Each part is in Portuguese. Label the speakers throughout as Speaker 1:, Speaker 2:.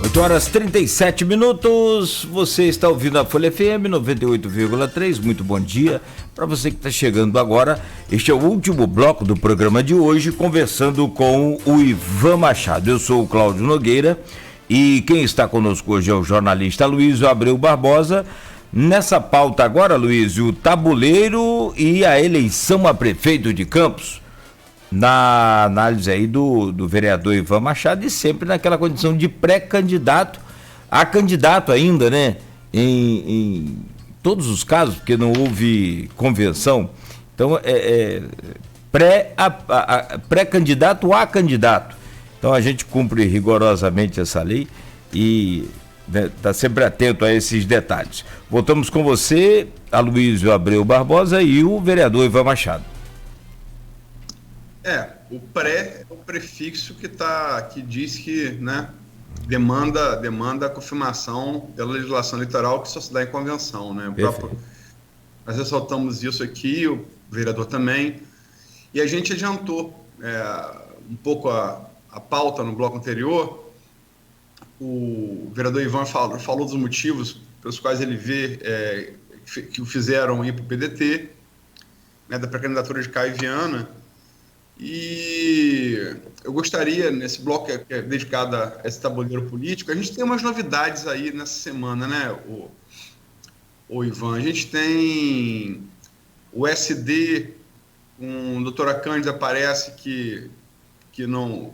Speaker 1: 8h37, você está ouvindo a Folha FM 98,3, muito bom dia para você que está chegando agora. Este é o último bloco do programa de hoje, conversando com o Ivan Machado. Eu sou o Cláudio Nogueira e quem está conosco hoje é o jornalista Luísio Abreu Barbosa. Nessa pauta agora, Luísio, o tabuleiro e a eleição a prefeito de Campos. Na análise aí do vereador Ivan Machado, e sempre naquela condição de pré-candidato a candidato ainda, né? Em todos os casos, porque não houve convenção. Então, pré-candidato a candidato. Então, a gente cumpre rigorosamente essa lei e está sempre atento a esses detalhes. Voltamos com você, Aloysio Abreu Barbosa e o vereador Ivan Machado.
Speaker 2: O pré é o prefixo que diz que, né, demanda a confirmação pela legislação eleitoral que só se dá em convenção, né? Nós ressaltamos isso aqui, o vereador também, e a gente adiantou um pouco a pauta no bloco anterior. O vereador Ivan falou dos motivos pelos quais ele vê que o fizeram ir para o PDT, né, da pré-candidatura de Caio Viana. E eu gostaria, nesse bloco que é dedicado a esse tabuleiro político, a gente tem umas novidades aí nessa semana, né, o Ivan? A gente tem o SD, com a doutora Cândida, parece que não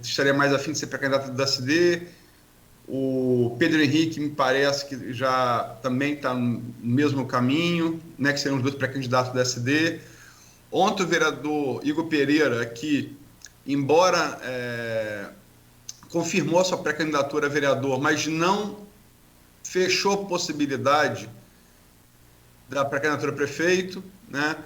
Speaker 2: estaria mais afim de ser pré-candidato do SD. O Pedro Henrique me parece que já também está no mesmo caminho, né, que seriam os dois pré-candidatos do SD. Ontem o vereador Igor Pereira, que, embora confirmou a sua pré-candidatura a vereador, mas não fechou a possibilidade da pré-candidatura a prefeito, né?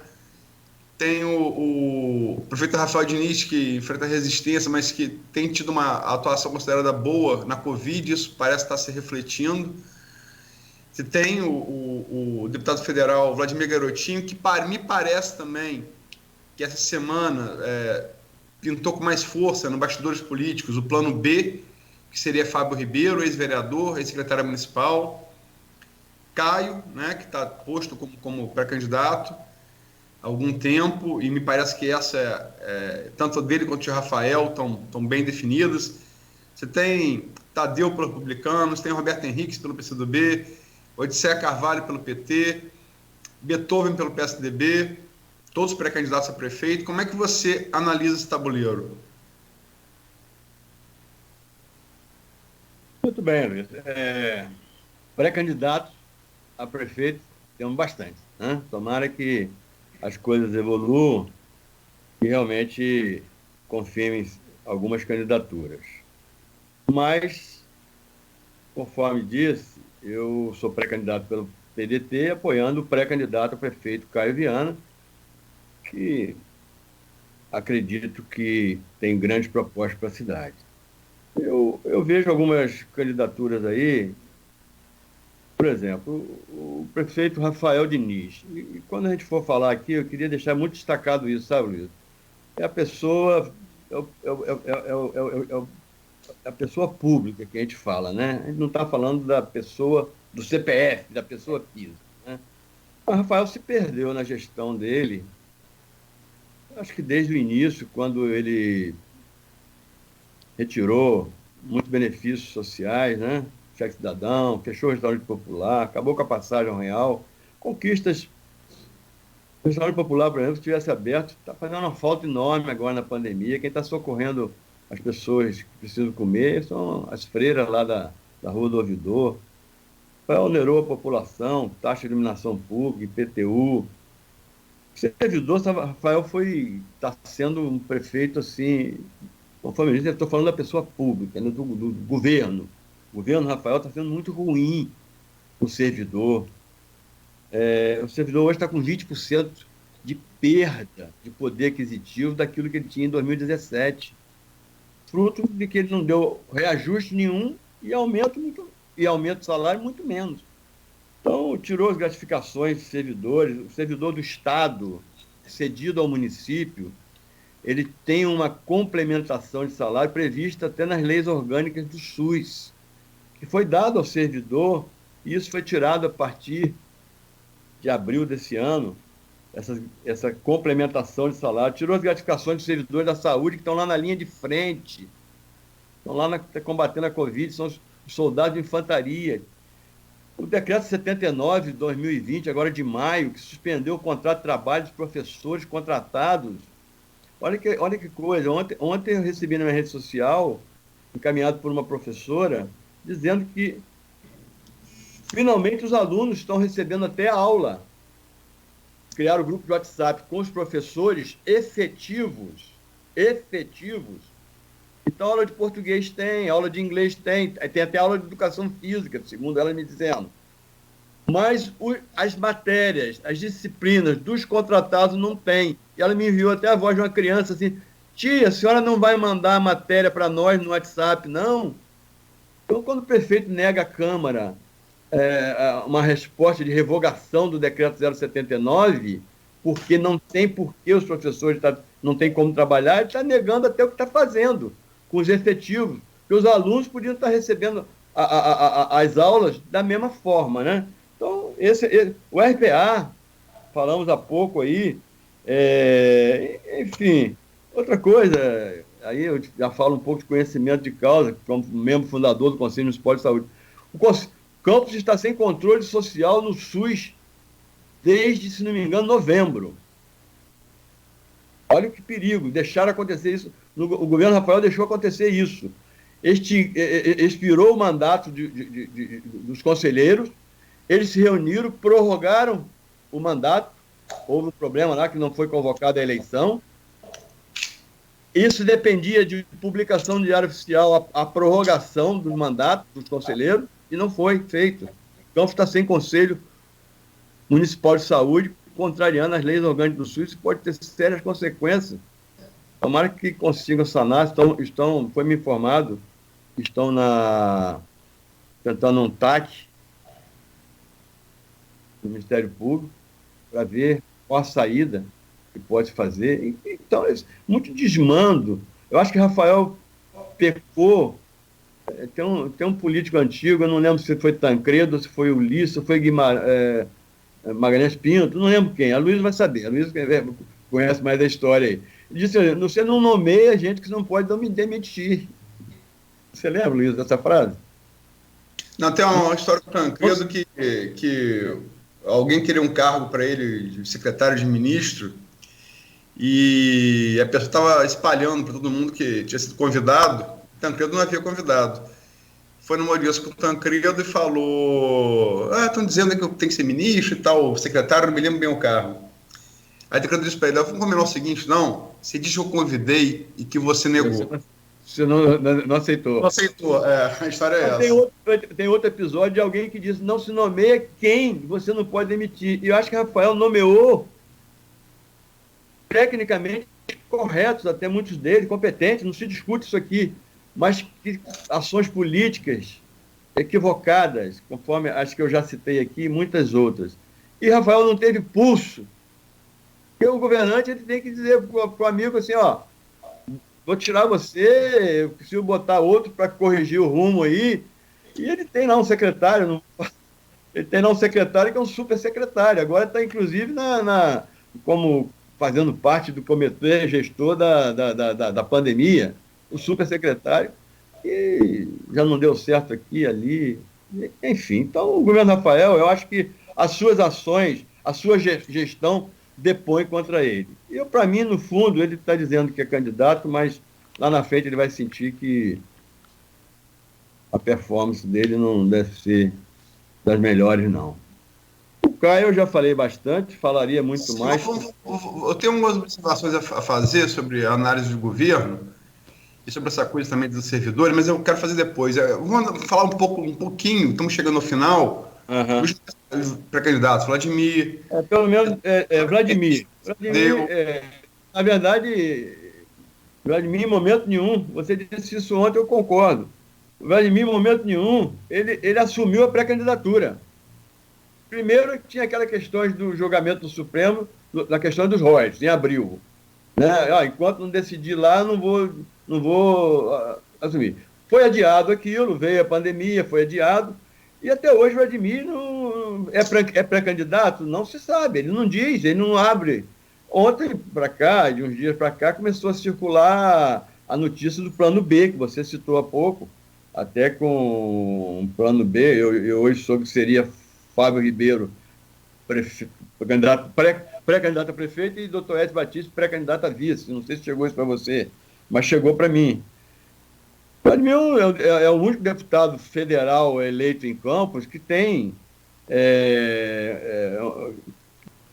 Speaker 2: Tem o prefeito Rafael Diniz, que enfrenta resistência, mas que tem tido uma atuação considerada boa na Covid, isso parece estar se refletindo. Você tem o deputado federal Vladimir Garotinho, que me parece também que essa semana pintou com mais força nos bastidores políticos o plano B, que seria Fábio Ribeiro, ex-vereador, ex-secretário municipal. Caio, né, que está posto como pré-candidato há algum tempo, e me parece que essa tanto dele quanto de Rafael estão bem definidas. Você tem Tadeu pelo Republicanos, tem Roberto Henriques pelo PCdoB, Odisseia Carvalho pelo PT, Beethoven pelo PSDB, todos pré-candidatos a prefeito. Como é que você analisa esse tabuleiro?
Speaker 3: Muito bem, Luiz. Pré-candidatos a prefeito temos bastante, né? Tomara que as coisas evoluam e realmente confirmem algumas candidaturas. Mas, conforme disse, eu sou pré-candidato pelo PDT, apoiando o pré-candidato a prefeito Caio Viana, que acredito que tem grandes propostas para a cidade. Eu vejo algumas candidaturas aí. Por exemplo, o prefeito Rafael Diniz. E quando a gente for falar aqui, eu queria deixar muito destacado isso, sabe, Luiz? É a pessoa, a pessoa pública que a gente fala, né? A gente não está falando da pessoa, do CPF, da pessoa física, né? O Rafael se perdeu na gestão dele, acho que desde o início, quando ele retirou muitos benefícios sociais, né? Cheque cidadão, fechou o restaurante popular, acabou com a passagem real, conquistas. O restaurante popular, por exemplo, se tivesse aberto, está fazendo uma falta enorme agora na pandemia. Quem está socorrendo as pessoas que precisam comer são as freiras lá da Rua do Ouvidor. Onerou a população, taxa de iluminação pública, IPTU. Servidor, Rafael está sendo um prefeito assim, conforme eu disse, eu estou falando da pessoa pública, né, do governo. O governo Rafael está sendo muito ruim com o servidor. O servidor hoje está com 20% de perda de poder aquisitivo daquilo que ele tinha em 2017, fruto de que ele não deu reajuste nenhum e aumento de salário muito menos. Então, tirou as gratificações dos servidores, o servidor do Estado cedido ao município, ele tem uma complementação de salário prevista até nas leis orgânicas do SUS, que foi dado ao servidor, e isso foi tirado a partir de abril desse ano, essa complementação de salário, tirou as gratificações dos servidores da saúde que estão lá na linha de frente, estão lá combatendo a Covid, são os soldados de infantaria. O decreto 79 de 2020, agora de maio, que suspendeu o contrato de trabalho dos professores contratados. Olha que coisa, ontem eu recebi na minha rede social, encaminhado por uma professora, dizendo que finalmente os alunos estão recebendo até aula. Criaram o grupo de WhatsApp com os professores efetivos. Então, aula de português tem, aula de inglês tem até aula de educação física, segundo ela me dizendo. Mas as matérias, as disciplinas dos contratados não tem. E ela me enviou até a voz de uma criança assim: tia, a senhora não vai mandar a matéria para nós no WhatsApp, não? Então, quando o prefeito nega à Câmara uma resposta de revogação do decreto 079, porque não tem porquê os professores não têm como trabalhar, ele está negando até o que está fazendo com os efetivos, porque os alunos podiam estar recebendo as aulas da mesma forma, né? Então, o RPA, falamos há pouco aí, enfim, outra coisa, aí eu já falo um pouco de conhecimento de causa, como membro fundador do Conselho Municipal de Saúde. O Campos está sem controle social no SUS desde, se não me engano, novembro. Olha que perigo, deixaram acontecer isso. O governo Rafael deixou acontecer isso. Expirou o mandato dos conselheiros, eles se reuniram, prorrogaram o mandato, houve um problema lá que não foi convocada a eleição. Isso dependia de publicação no Diário Oficial, a prorrogação do mandato dos conselheiros, e não foi feito. O Campos está sem Conselho Municipal de Saúde, contrariando as leis orgânicas do SUS, isso pode ter sérias consequências. Tomara que consigam sanar. Foi me informado, estão tentando um TAC do Ministério Público para ver qual a saída que pode fazer. Então, muito desmando. Eu acho que Rafael pecou. Tem um político antigo, eu não lembro se foi Tancredo, se foi Ulisses, se foi Magalhães Pinto, não lembro quem. A Luísa vai saber, a Luísa conhece mais a história aí. Ele disse: você não nomeia gente que não pode me demitir. Você lembra, Luísa, dessa frase?
Speaker 2: Não, tem uma história do Tancredo que alguém queria um cargo para ele de secretário de ministro e a pessoa estava espalhando para todo mundo que tinha sido convidado. Tancredo não havia convidado. Foi numa audiência com o Tancredo e falou: estão dizendo que eu tenho que ser ministro e tal, secretário, não me lembro bem o cargo. Aí Tancredo disse para ele: vamos combinar o seguinte, não, você disse que eu convidei e que você negou.
Speaker 3: Você não aceitou.
Speaker 2: Não aceitou, a história é essa.
Speaker 3: Tem outro episódio de alguém que disse: não se nomeia quem você não pode demitir. E eu acho que Rafael nomeou tecnicamente corretos, até muitos deles, competentes, não se discute isso aqui, mas que ações políticas equivocadas, conforme as que eu já citei aqui, muitas outras. E Rafael não teve pulso. E o governante ele tem que dizer para o amigo assim: vou tirar você, eu preciso botar outro para corrigir o rumo aí. E ele tem lá um secretário, ele tem lá um secretário que é um super secretário. Agora está, inclusive, como fazendo parte do comitê gestor da pandemia, o super secretário, que já não deu certo aqui, ali. Enfim, então o governo Rafael, eu acho que as suas ações, a sua gestão depõe contra ele. E para mim, no fundo, ele está dizendo que é candidato, mas lá na frente ele vai sentir que a performance dele não deve ser das melhores, não. O Caio eu já falei bastante, falaria muito mais.
Speaker 2: Eu tenho algumas observações a fazer sobre a análise do governo e sobre essa coisa também dos servidores, mas eu quero fazer depois. Vamos falar um pouquinho, estamos chegando no final. Os pré-candidatos, Vladimir.
Speaker 3: Pelo menos Vladimir. Na verdade, Vladimir, em momento nenhum, você disse isso ontem, eu concordo. Vladimir, em momento nenhum, ele assumiu a pré-candidatura. Primeiro, tinha aquela questão do julgamento do Supremo, na questão dos royalties, em abril. Né? Enquanto não decidir lá, não vou assumir. Foi adiado aquilo, veio a pandemia, foi adiado, e até hoje o Vladimir não, é pré-candidato? Não se sabe, ele não diz, ele não abre. Ontem para cá, de uns dias para cá, começou a circular a notícia do plano B, que você citou há pouco, até com um plano B, eu hoje soube que seria Fábio Ribeiro, pré-candidato a prefeito, e doutor Edson Batista, pré-candidato a vice. Não sei se chegou isso para você, mas chegou para mim. Vladimir é o único deputado federal eleito em Campos que tem.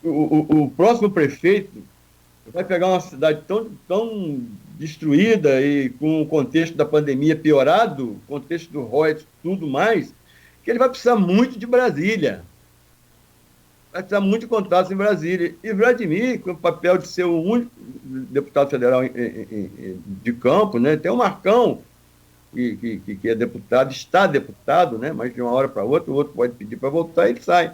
Speaker 3: O próximo prefeito vai pegar uma cidade tão destruída e com o contexto da pandemia piorado, contexto do Reuters, tudo mais, que ele vai precisar muito de Brasília. Vai precisar muito de contatos em Brasília. E Vladimir, com o papel de ser o único deputado federal de Campos, né, tem o Marcão, que é deputado, está deputado, né, mas de uma hora para outra, o outro pode pedir para voltar e ele sai.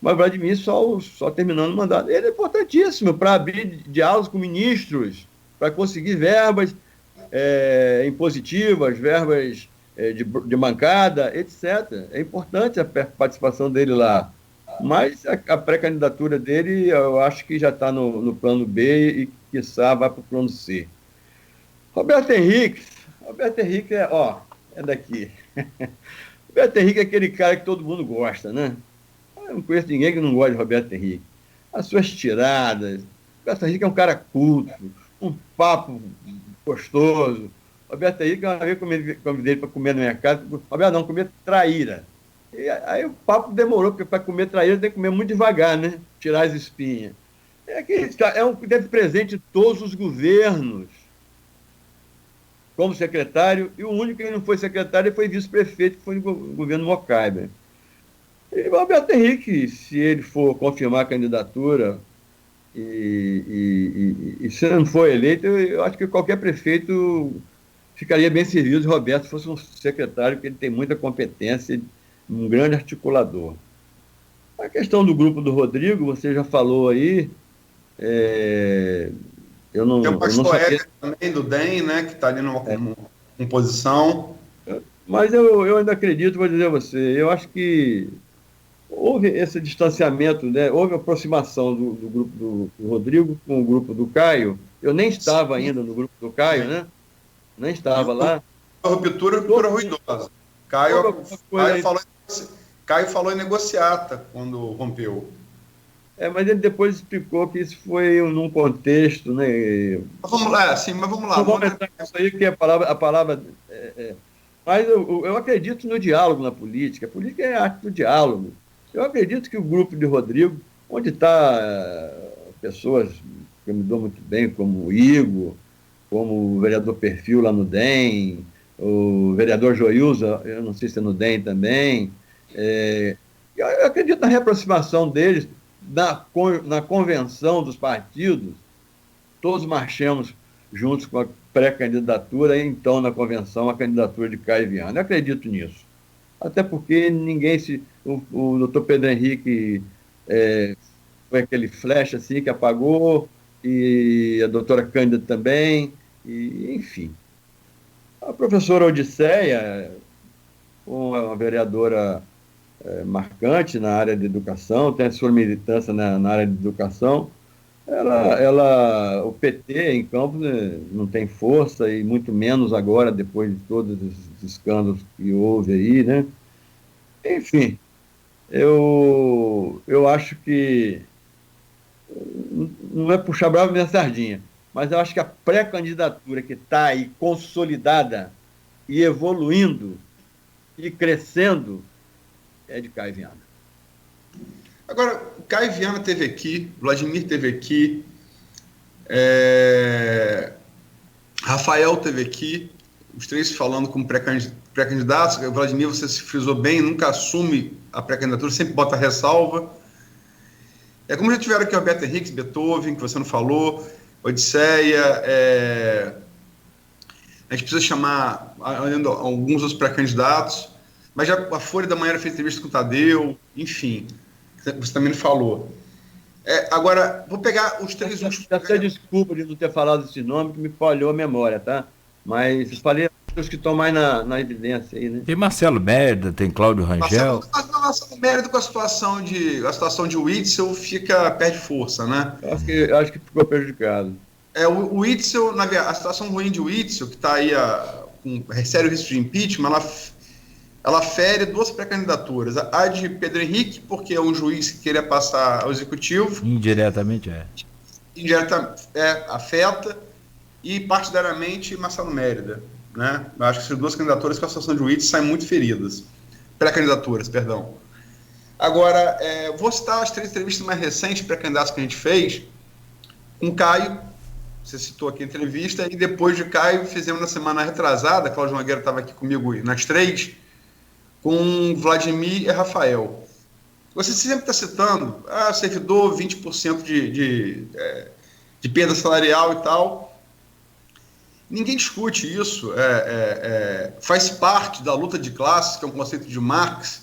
Speaker 3: Mas Vladimir só terminando o mandato. Ele é importantíssimo para abrir diálogos com ministros, para conseguir verbas impositivas, verbas de bancada, etc. É importante a participação dele lá. Mas a pré-candidatura dele, eu acho que já está no plano B e, quiçá, vai para o plano C. Roberto Henrique é daqui. Roberto Henrique é aquele cara que todo mundo gosta, né? Eu não conheço ninguém que não gosta de Roberto Henrique. As suas tiradas. Roberto Henrique é um cara culto, um papo gostoso. Roberto Henrique, uma vez convidei ele para comer na minha casa. Roberto, não, comer traíra. E aí o papo demorou, porque para comer traíra tem que comer muito devagar, né? Tirar as espinhas. Teve presente em todos os governos como secretário, e o único que não foi secretário foi vice-prefeito, que foi no governo Mocaibe. E o Roberto Henrique, se ele for confirmar a candidatura e se não for eleito, eu acho que qualquer prefeito ficaria bem servido se o Roberto fosse um secretário, porque ele tem muita competência, um grande articulador. A questão do grupo do Rodrigo, você já falou aí, eu não,
Speaker 2: Tem o pastor
Speaker 3: sabia.
Speaker 2: Éder também, do DEM, né, que está ali numa composição.
Speaker 3: Mas eu ainda acredito, vou dizer a você, eu acho que houve esse distanciamento, né? Houve aproximação do grupo do Rodrigo com o grupo do Caio. Eu nem estava ainda no grupo do Caio, né? Nem estava lá.
Speaker 2: A ruptura ruidosa. Caio falou em negociata quando rompeu.
Speaker 3: Mas ele depois explicou que isso foi num contexto, né?
Speaker 2: Mas vamos lá.
Speaker 3: Não vou entrar nisso aí, porque a palavra mas eu acredito no diálogo na política. A política é a arte do diálogo. Eu acredito que o grupo de Rodrigo, onde está pessoas que eu me dou muito bem, como o Igor, como o vereador Perfil lá no DEM, o vereador Joilza, eu não sei se é no DEM também, eu acredito na reaproximação deles, na convenção dos partidos, todos marchamos juntos com a pré-candidatura, e então na convenção a candidatura de Caio Viana. Eu acredito nisso. Até porque o doutor Pedro Henrique foi aquele flash assim que apagou, e a doutora Cândida também, e, enfim. A professora Odisseia, uma vereadora marcante na área de educação, tem a sua militância na área de educação, o PT em Campos não tem força, e muito menos agora, depois de todos esses escândalos que houve aí, né? Enfim, eu acho que não é puxar bravo minha sardinha, mas eu acho que a pré-candidatura que está aí consolidada e evoluindo e crescendo é de Caio Viana.
Speaker 2: Agora, o Caio Viana esteve aqui, Vladimir esteve aqui, Rafael esteve aqui, os três falando como pré-candidatos. O Vladimir, você se frisou bem, nunca assume a pré-candidatura, sempre bota ressalva. Como já tiveram aqui o Roberto Henrique, Beethoven, que você não falou, Odisseia, a gente precisa chamar ainda alguns outros pré-candidatos, mas já a Folha da Manhã fez entrevista com o Tadeu, enfim, você também não falou. Agora, vou pegar os três últimos.
Speaker 3: Até desculpa de não ter falado esse nome, que me falhou a memória, tá? Mas eu falei os que estão mais na evidência aí, né?
Speaker 1: Tem Marcelo Merda, tem Cláudio Rangel.
Speaker 2: Marcelo Merda com a situação de Witzel perde força, né?
Speaker 3: Eu acho que ficou prejudicado.
Speaker 2: O Witzel, a situação ruim de Witzel, que está aí com sério risco de impeachment, ela fere duas pré-candidaturas. A de Pedro Henrique, porque é um juiz que queria passar ao executivo.
Speaker 1: Indiretamente
Speaker 2: afeta. E partidariamente Marcelo Mérida, né? Eu acho que essas duas candidaturas com a situação de Witzel saem muito feridas. Pré-candidaturas, perdão. Agora, vou citar as 3 entrevistas mais recentes pré-candidatos que a gente fez com o Caio. Você citou aqui a entrevista, e depois de Caio, fizemos na semana retrasada, Cláudio Nogueira estava aqui comigo nas 3, com Vladimir e Rafael. Você sempre está citando, servidor, 20% de perda salarial e tal. Ninguém discute isso, faz parte da luta de classes, que é um conceito de Marx,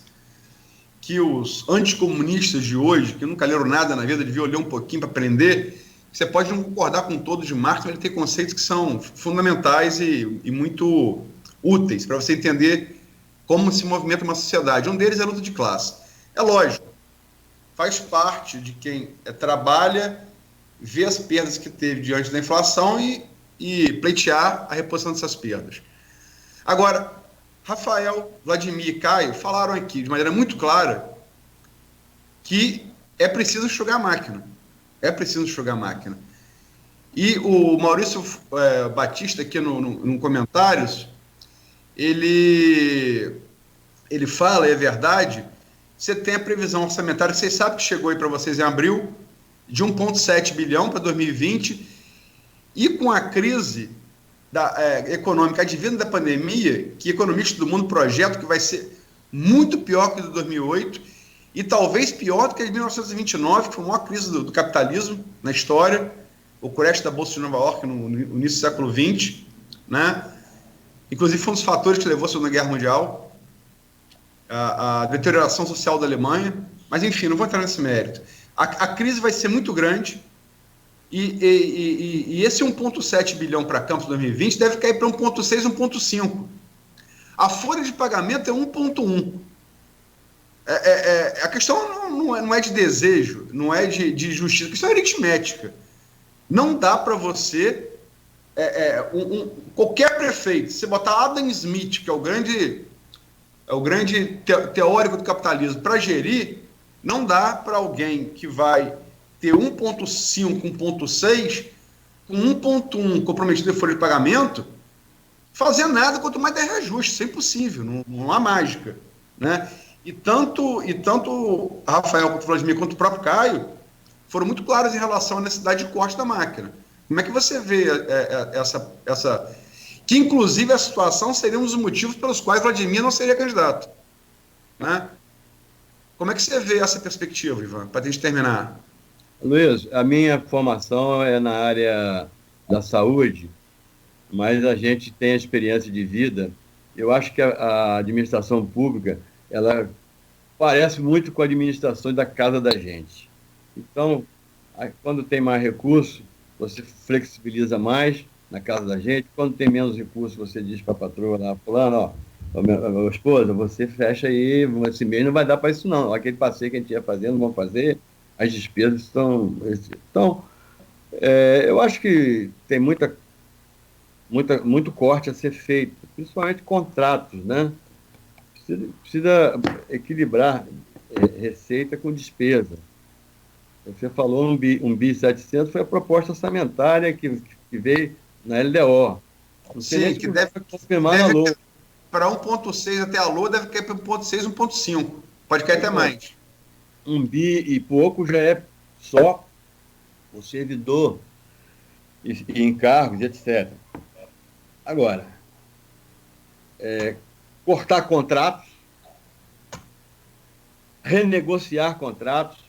Speaker 2: que os anticomunistas de hoje, que nunca leram nada na vida, deviam ler um pouquinho para aprender. Você pode não concordar com todos de Marx, mas ele tem conceitos que são fundamentais e muito úteis para você entender como se movimenta uma sociedade. Um deles é a luta de classe. É lógico, faz parte de quem trabalha, vê as perdas que teve diante da inflação e pleitear a reposição dessas perdas. Agora, Rafael, Vladimir e Caio falaram aqui de maneira muito clara que é preciso enxugar a máquina. É preciso enxugar a máquina. E o Maurício Batista, aqui no comentários, ele fala, e é verdade, você tem a previsão orçamentária, vocês sabem que chegou aí para vocês em abril, de 1,7 bilhão para 2020, e com a crise econômica advinda da pandemia, que economistas do mundo projetam que vai ser muito pior que a de 2008, e talvez pior do que a de 1929, que foi a maior crise do capitalismo na história, o crash da Bolsa de Nova York no início do século XX, né? Inclusive foi um dos fatores que levou à Segunda Guerra Mundial, a deterioração social da Alemanha, mas enfim, não vou entrar nesse mérito. A crise vai ser muito grande, e esse 1,7 bilhão para Campos 2020 deve cair para 1,6, 1,5. A folha de pagamento é 1,1. A questão não é de desejo, não é de justiça, a questão é aritmética. Não dá para você, qualquer prefeito, se você botar Adam Smith, que é o grande teórico do capitalismo, para gerir, não dá para alguém que vai ter 1,5, 1,6, com 1,1 comprometido em folha de pagamento, fazer nada, quanto mais der reajuste. Isso é impossível, não há mágica, né? E tanto Rafael quanto o Vladimir quanto o próprio Caio foram muito claros em relação à necessidade de corte da máquina. Como é que você vê essa que inclusive a situação seria um dos motivos pelos quais Vladimir não seria candidato, né? Como é que você vê essa perspectiva, Ivan, para a gente terminar?
Speaker 3: Luiz, a minha formação é na área da saúde, mas a gente tem a experiência de vida. Eu acho que a administração pública, ela parece muito com a administração da casa da gente. Então, quando tem mais recurso, você flexibiliza mais na casa da gente. Quando tem menos recurso, você diz para a patroa lá, fulano, ó, esposa, você fecha aí, esse mês não vai dar para isso não. Aquele passeio que a gente ia fazer, não vamos fazer, as despesas estão... Então, eu acho que tem muito corte a ser feito, principalmente contratos, né? Precisa equilibrar receita com despesa. Você falou um bi 700, foi a proposta orçamentária que veio na LDO. Não sei.
Speaker 2: Sim, que deve confirmar na LOA. Para 1,6 até a LOA, deve cair para 1,6, 1,5. Pode cair até mais.
Speaker 3: Um bi e pouco já é só o servidor e encargos, etc. Agora, cortar contratos, renegociar contratos,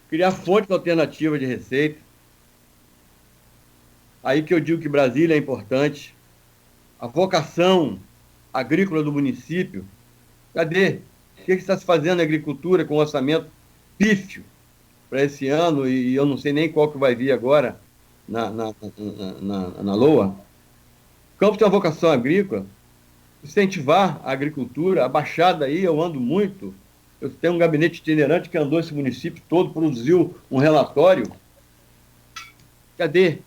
Speaker 3: criar fontes alternativas de receita. Aí que eu digo que Brasília é importante. A vocação agrícola do município. Cadê? O que está se fazendo na agricultura com orçamento pífio? para esse ano, e eu não sei nem qual que vai vir agora na LOA. Campos tem uma vocação agrícola, incentivar a agricultura. A Baixada aí, eu ando muito. Eu tenho um gabinete itinerante que andou esse município todo, produziu um relatório. Cadê?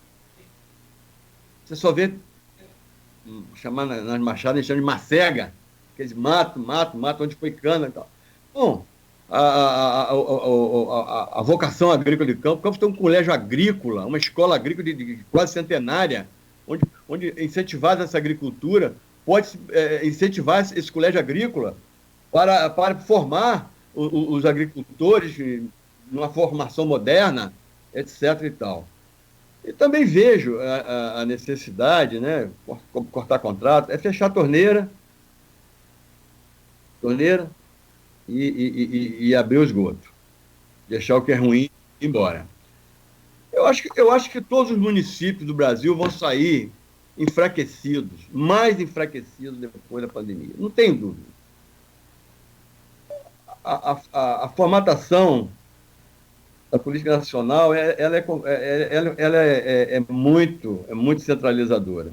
Speaker 3: Você só vê, chamar nas machadas, eles chamam de macega, aqueles mato, onde foi cana e tal. Bom, a vocação agrícola de Campos tem um colégio agrícola, uma escola agrícola de quase centenária, onde incentivar essa agricultura, pode incentivar esse colégio agrícola para formar os agricultores numa formação moderna, etc. e tal. E também vejo a necessidade, né, cortar contrato, é fechar a torneira e abrir o esgoto, deixar o que é ruim ir embora. Eu acho que todos os municípios do Brasil vão sair enfraquecidos, mais enfraquecidos depois da pandemia, não tenho dúvida. A formatação da política nacional ela é muito centralizadora.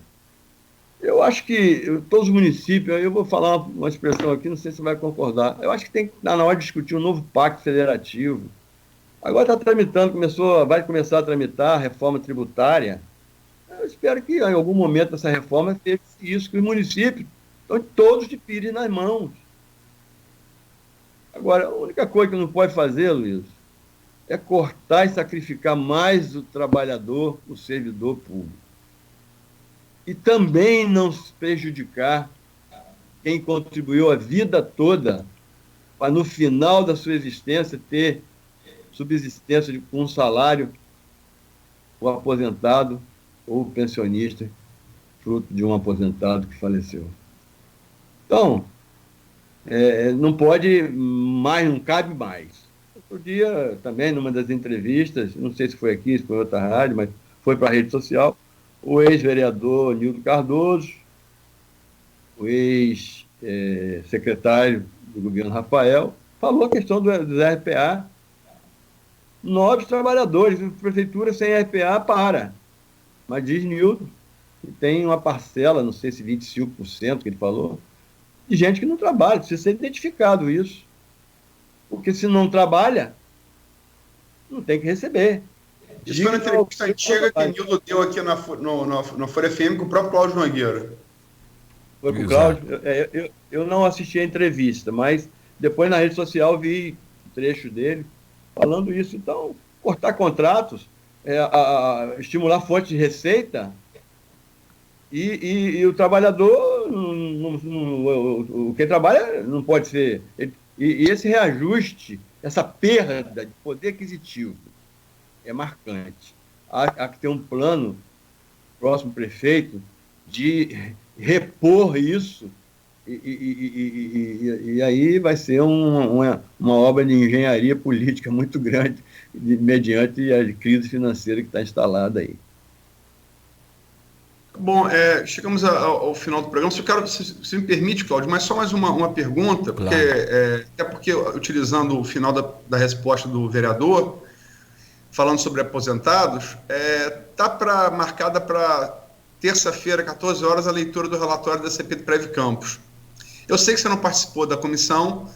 Speaker 3: Eu acho que todos os municípios, eu vou falar uma expressão aqui, não sei se você vai concordar, eu acho que tem que estar na hora de discutir um novo pacto federativo. Agora está tramitando, vai começar a tramitar a reforma tributária. Eu espero que em algum momento essa reforma seja isso, que os municípios estão todos de pires nas mãos. Agora, a única coisa que não pode fazer, Luiz, é cortar e sacrificar mais o trabalhador, o servidor público. E também não prejudicar quem contribuiu a vida toda para, no final da sua existência, ter subsistência com um salário, o aposentado ou o pensionista, fruto de um aposentado que faleceu. Então, não pode mais, não cabe mais. Outro dia, também, numa das entrevistas, não sei se foi aqui, se foi em outra rádio, mas foi para a rede social, o ex-vereador Nildo Cardoso, o ex-secretário do governo Rafael, falou a questão dos RPA. Nobres trabalhadores, a prefeitura sem RPA para. Mas diz Nildo que tem uma parcela, não sei se 25% que ele falou, de gente que não trabalha, precisa ser identificado isso. Porque se não trabalha, não tem que receber.
Speaker 2: Isso foi na entrevista antiga que o Nildo deu aqui na Folha FM com o próprio Cláudio Nogueira.
Speaker 3: Foi com o Cláudio? Eu não assisti a entrevista, mas depois na rede social vi trecho dele falando isso. Então, cortar contratos, estimular fontes de receita e o trabalhador, quem trabalha não pode ser... E esse reajuste, essa perda de poder aquisitivo é marcante. Há que ter um plano, próximo prefeito, de repor isso, e aí vai ser uma obra de engenharia política muito grande, mediante a crise financeira que está instalada aí.
Speaker 2: Bom, chegamos ao final do programa. Se me permite, Cláudio, mas só mais uma pergunta,
Speaker 1: claro.
Speaker 2: Até porque, utilizando o final da resposta do vereador, falando sobre aposentados, está marcada para terça-feira, 14 horas, a leitura do relatório da CP do Preve Campos. Eu sei que você não participou da comissão,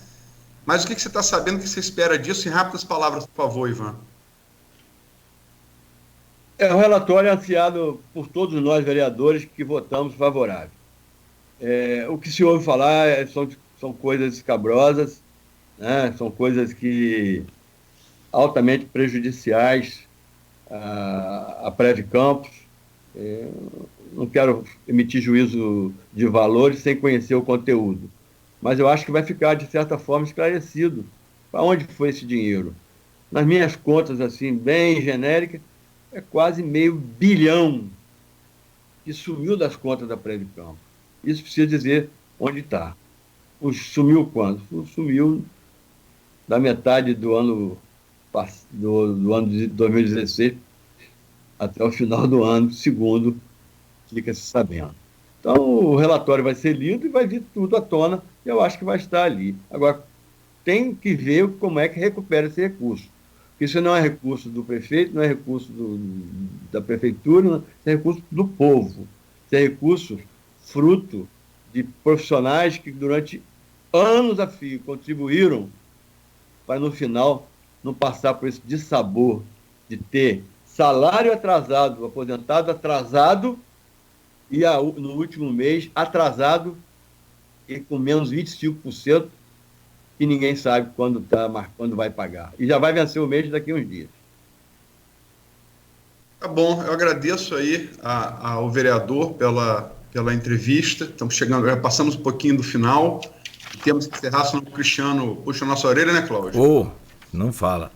Speaker 2: mas o que você está sabendo, o que você espera disso? Em rápidas palavras, por favor, Ivan.
Speaker 3: O relatório é ansiado por todos nós, vereadores, que votamos favorável. O que se ouve falar são coisas escabrosas, né? São coisas que altamente prejudiciais à Preve Campos. Não quero emitir juízo de valores sem conhecer o conteúdo, mas eu acho que vai ficar, de certa forma, esclarecido para onde foi esse dinheiro. Nas minhas contas, assim, bem genéricas, é quase R$500 bilhão que sumiu das contas da Preve Campos. Isso precisa dizer onde está. Sumiu quando? Sumiu da metade do ano de 2016 até o final do ano, segundo fica-se sabendo. Então, o relatório vai ser lido e vai vir tudo à tona, e eu acho que vai estar ali. Agora, tem que ver como é que recupera esse recurso. Isso não é recurso do prefeito, não é recurso da prefeitura, não, é recurso do povo. Isso é recurso fruto de profissionais que durante anos a fio contribuíram para no final não passar por esse dissabor de ter salário atrasado, aposentado atrasado e no último mês atrasado e com menos 25%, que ninguém sabe quando vai pagar. E já vai vencer o mês daqui a uns dias.
Speaker 2: Tá bom, eu agradeço aí ao vereador pela entrevista. Estamos chegando, já passamos um pouquinho do final. Temos que encerrar, senão o Cristiano puxa a nossa orelha, né, Cláudio?
Speaker 1: Não fala.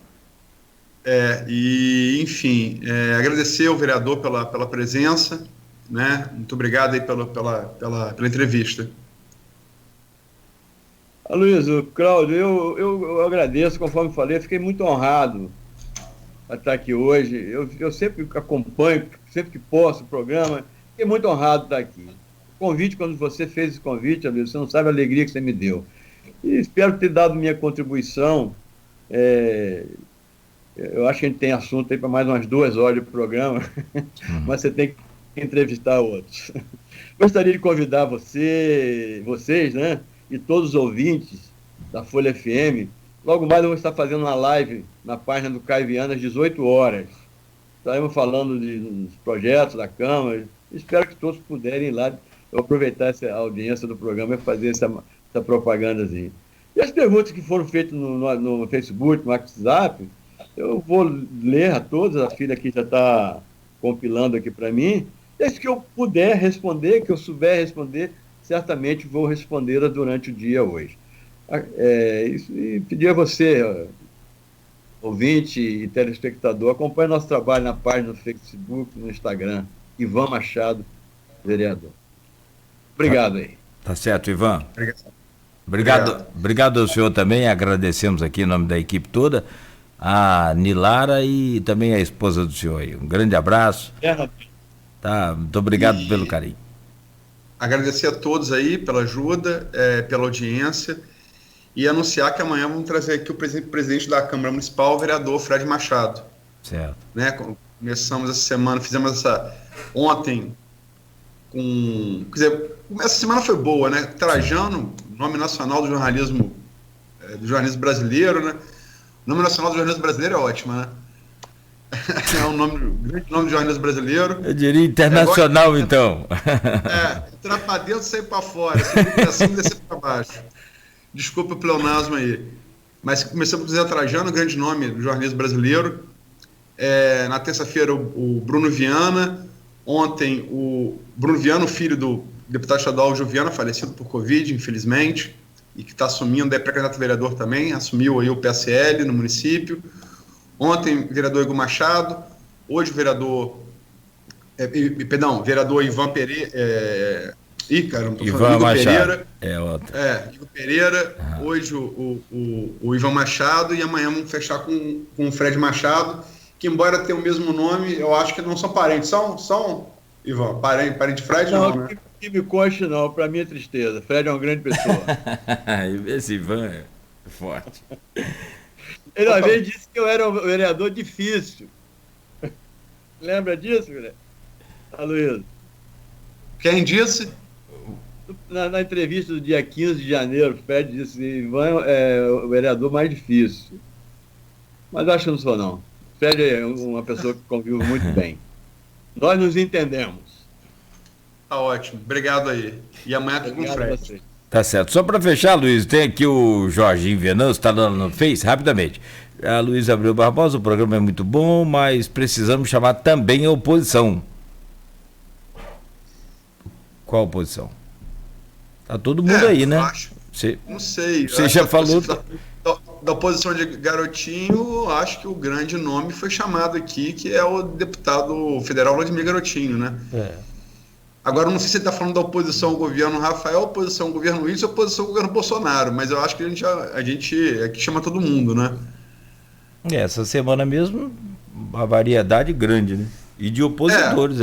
Speaker 2: Enfim, agradecer ao vereador pela presença, né? Muito obrigado aí pela entrevista.
Speaker 3: Aloysio, Cláudio, eu agradeço, conforme falei, fiquei muito honrado a estar aqui hoje. Eu sempre acompanho, sempre que posso o programa, fiquei muito honrado de estar aqui. O convite, quando você fez esse convite, Aloysio, você não sabe a alegria que você me deu. E espero ter dado minha contribuição. Eu acho que a gente tem assunto aí para mais umas 2 horas de programa, mas você tem que entrevistar outros. Gostaria de convidar vocês, né? E todos os ouvintes da Folha FM. Logo mais eu vou estar fazendo uma live na página do Caio Viana às 18 horas. Estaremos falando dos projetos da Câmara. Espero que todos puderem ir lá. Eu aproveitar essa audiência do programa e fazer essa propagandazinha. E as perguntas que foram feitas no Facebook, no WhatsApp, eu vou ler a todas. A filha aqui já está compilando aqui para mim. Desde que eu puder responder, que eu souber responder, certamente vou respondê-la durante o dia hoje. E pedir a você, ouvinte e telespectador, acompanhe nosso trabalho na página no Facebook, no Instagram, Ivan Machado, vereador. Obrigado aí.
Speaker 1: Tá certo, Ivan. Obrigado ao senhor também, agradecemos aqui em nome da equipe toda, a Nilara e também a esposa do senhor aí. Um grande abraço. Tá, muito obrigado pelo carinho.
Speaker 2: Agradecer a todos aí pela ajuda, pela audiência, e anunciar que amanhã vamos trazer aqui o presidente da Câmara Municipal, o vereador Fred Machado.
Speaker 1: Certo.
Speaker 2: Né? Começamos essa semana, fizemos ontem essa semana foi boa, né? Trajano, nome nacional do jornalismo brasileiro, né? O nome nacional do jornalismo brasileiro é ótimo, né? É um grande nome do jornalismo brasileiro.
Speaker 1: Eu diria internacional, agora, então.
Speaker 2: Entrar para dentro e sair para fora. Subir para cima e descer para baixo. Desculpa o pleonasmo aí. Mas começamos com o Zé Trajano, grande nome do jornalismo brasileiro. Na terça-feira, o Bruno Viana. Ontem, o Bruno Viana, o filho do deputado estadual Gil Viana, falecido por Covid, infelizmente, e que está assumindo, é pré-candidato a vereador também, assumiu aí o PSL no município. Ontem, vereador Igor Machado. Hoje, vereador Ivan Pereira.
Speaker 1: Igor Pereira.
Speaker 2: Igor Pereira. Hoje, o Ivan Machado. E amanhã vamos fechar com o Fred Machado, que, embora tenha o mesmo nome, eu acho que não são parentes. São Ivan, parente de Fred?
Speaker 3: Não, né? Que me conste, não. Para mim é tristeza. Fred é uma grande pessoa.
Speaker 1: Esse Ivan é forte.
Speaker 3: Ele uma vez disse que eu era um vereador difícil. Lembra disso, Aloysio?
Speaker 2: Quem disse?
Speaker 3: Na entrevista do dia 15 de janeiro, o Fred disse que Ivan é o vereador mais difícil. Mas acho que não sou, não. O Fred é uma pessoa que convive muito bem. Nós nos entendemos.
Speaker 2: Tá ótimo. Obrigado aí. E amanhã com o Fred.
Speaker 1: Tá certo. Só para fechar, Luiz, tem aqui o Jorginho Venâncio, está no Face, rapidamente. A Luiz Abreu Barbosa, o programa é muito bom, mas precisamos chamar também a oposição. Qual oposição? Tá todo mundo aí, né?
Speaker 2: Não sei.
Speaker 1: Você já falou.
Speaker 2: Da oposição de Garotinho, acho que o grande nome foi chamado aqui, que é o deputado federal Vladimir Garotinho, né? Agora, não sei se ele está falando da oposição ao governo Rafael, oposição ao governo Wilson ou oposição ao governo Bolsonaro, mas eu acho que a gente aqui chama todo mundo, né?
Speaker 1: Essa semana mesmo, uma variedade grande, né? E de opositores,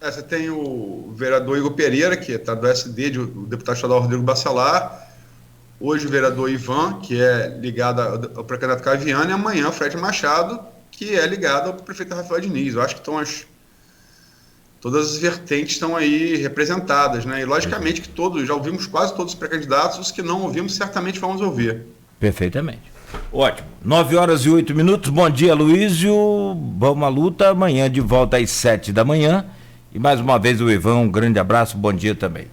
Speaker 2: Você tem o vereador Igor Pereira, que está do SD, o deputado estadual Rodrigo Bacelar, Hoje o vereador Ivan, que é ligado ao pré-candidato Caviano, e amanhã o Fred Machado, que é ligado ao prefeito Rafael Diniz. Eu acho que todas as vertentes estão aí representadas, né? E logicamente que já ouvimos quase todos os pré-candidatos, os que não ouvimos certamente vamos ouvir.
Speaker 1: Perfeitamente. Ótimo. 9h08. Bom dia, Luísio. Vamos à luta. Amanhã de volta às 7 da manhã. E mais uma vez o Ivan, um grande abraço. Bom dia também.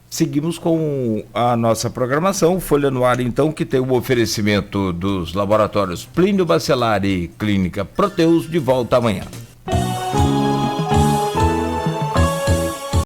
Speaker 1: Seguimos com a nossa programação. Folha no Ar, então, que tem o oferecimento dos laboratórios Plínio Bacelar e Clínica Proteus, de volta amanhã.